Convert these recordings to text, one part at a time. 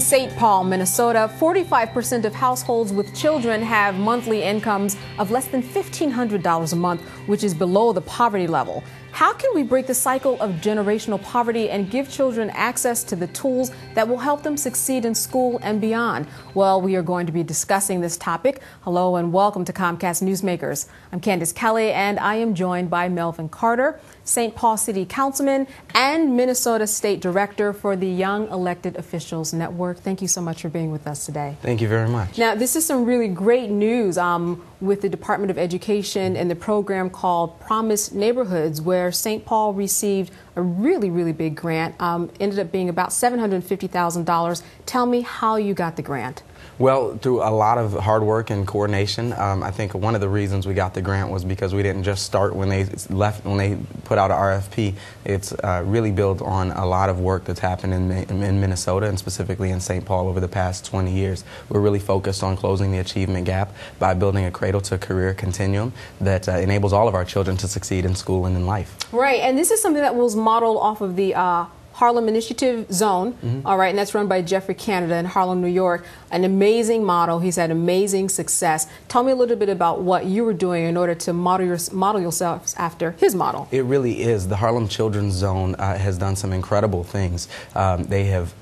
St. Paul, Minnesota, 45% of households with children have monthly incomes of less than $1,500 a month, which is below the poverty level. How can we break the cycle of generational poverty and give children access to the tools that will help them succeed in school and beyond? Well, we are going to be discussing this topic. Hello and welcome to Comcast Newsmakers. I'm Candace Kelly and I am joined by Melvin Carter, St. Paul City Councilman and Minnesota State Director for the Young Elected Officials Network. Thank you so much for being with us today. Thank you very much. Now, this is some really great news with the Department of Education and the program called Promise Neighborhoods, where St. Paul received a really big grant, ended up being about $750,000. Tell me how you got the grant. Well, through a lot of hard work and coordination. I think one of the reasons we got the grant was because we didn't just start when they put out an RFP. It's really built on a lot of work that's happened in Minnesota and specifically in St. Paul over the past 20 years. We're really focused on closing the achievement gap by building a cradle to career continuum that enables all of our children to succeed in school and in life. Right, and this is something that was modeled off of the Harlem Initiative Zone, all right, and that's run by Jeffrey Canada in Harlem, New York. An amazing model. He's had amazing success. Tell me a little bit about what you were doing in order to model yourselves after his model. It really is. The Harlem Children's Zone has done some incredible things. They have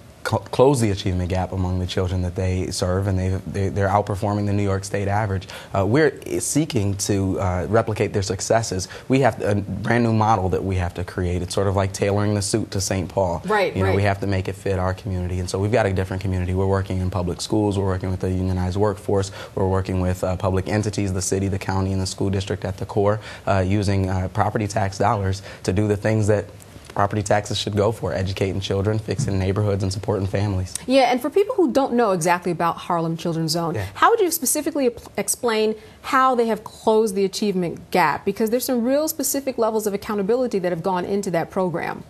close the achievement gap among the children that they serve, and they're outperforming the New York State average. We're seeking to replicate their successes. We have a brand new model that we have to create. It's sort of like tailoring the suit to St. Paul. Right, you know, we have to make it fit our community, and so we've got a different community. We're working in public schools. We're working with the unionized workforce. We're working with public entities, the city, the county, and the school district at the core, using property tax dollars to do the things that property taxes should go for: educating children, fixing neighborhoods, and supporting families. Yeah, and for people who don't know exactly about Harlem Children's Zone, how would you specifically explain how they have closed the achievement gap? Because there's some real specific levels of accountability that have gone into that program.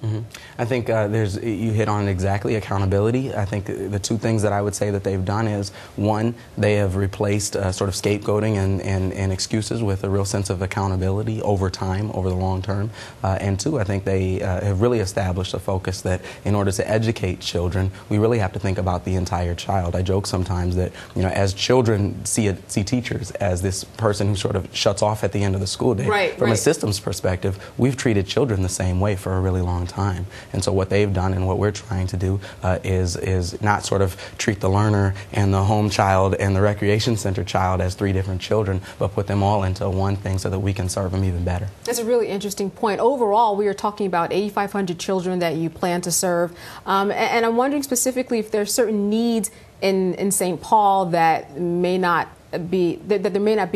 I think you hit on it exactly, accountability. I think the two things that I would say that they've done is, one, they have replaced sort of scapegoating and excuses with a real sense of accountability over time, over the long term. And two, I think they have really established a focus that in order to educate children, we really have to think about the entire child. I joke sometimes that, you know, as children see teachers as this person who sort of shuts off at the end of the school day. From a systems perspective, we've treated children the same way for a really long time. And so what they've done and what we're trying to do is not sort of treat the learner and the home child and the recreation center child as three different children, but put them all into one thing so that we can serve them even better. That's a really interesting point. Overall, we are talking about 8,500 children that you plan to serve. And I'm wondering specifically if there are certain needs in St. Paul that there may not be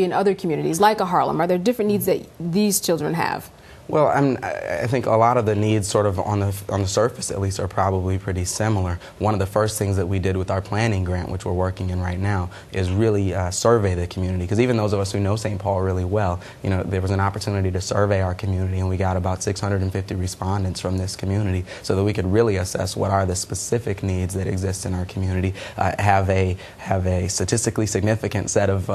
in other communities, like a Harlem. Are there different needs that these children have? Well, I think a lot of the needs, sort of on the surface at least, are probably pretty similar. One of the first things that we did with our planning grant, which we're working in right now, is really survey the community. Because even those of us who know St. Paul really well, you know, there was an opportunity to survey our community, and we got about 650 respondents from this community, so that we could really assess what are the specific needs that exist in our community. Have a statistically significant set of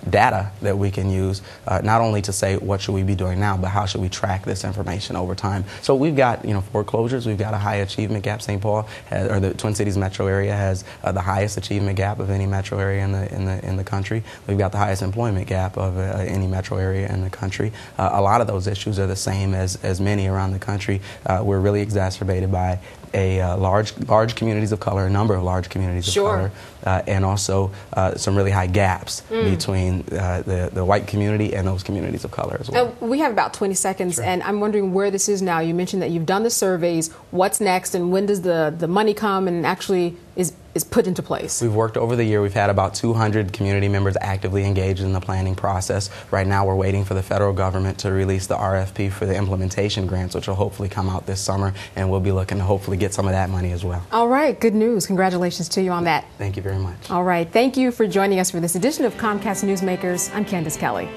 data that we can use, not only to say what should we be doing now, but how should we track this information over time. So we've got, you know, foreclosures. We've got a high achievement gap. St. Paul or the Twin Cities metro area has the highest achievement gap of any metro area in the country. We've got the highest employment gap of any metro area in the country. A lot of those issues are the same as many around the country. We're really exacerbated by large communities of color, a number of large communities of color, and also some really high gaps between the white community and those communities of color as well. We have about 20 seconds, and I'm wondering where this is now. You mentioned that you've done the surveys. What's next, and when does the money come and actually is put into place? We've worked over the year. We've had about 200 community members actively engaged in the planning process. Right now we're waiting for the federal government to release the RFP for the implementation grants, which will hopefully come out this summer, and we'll be looking to hopefully get some of that money as well. All right, good news. Congratulations to you on that. Thank you very much. All right, thank you for joining us for this edition of Comcast Newsmakers. I'm Candace Kelly.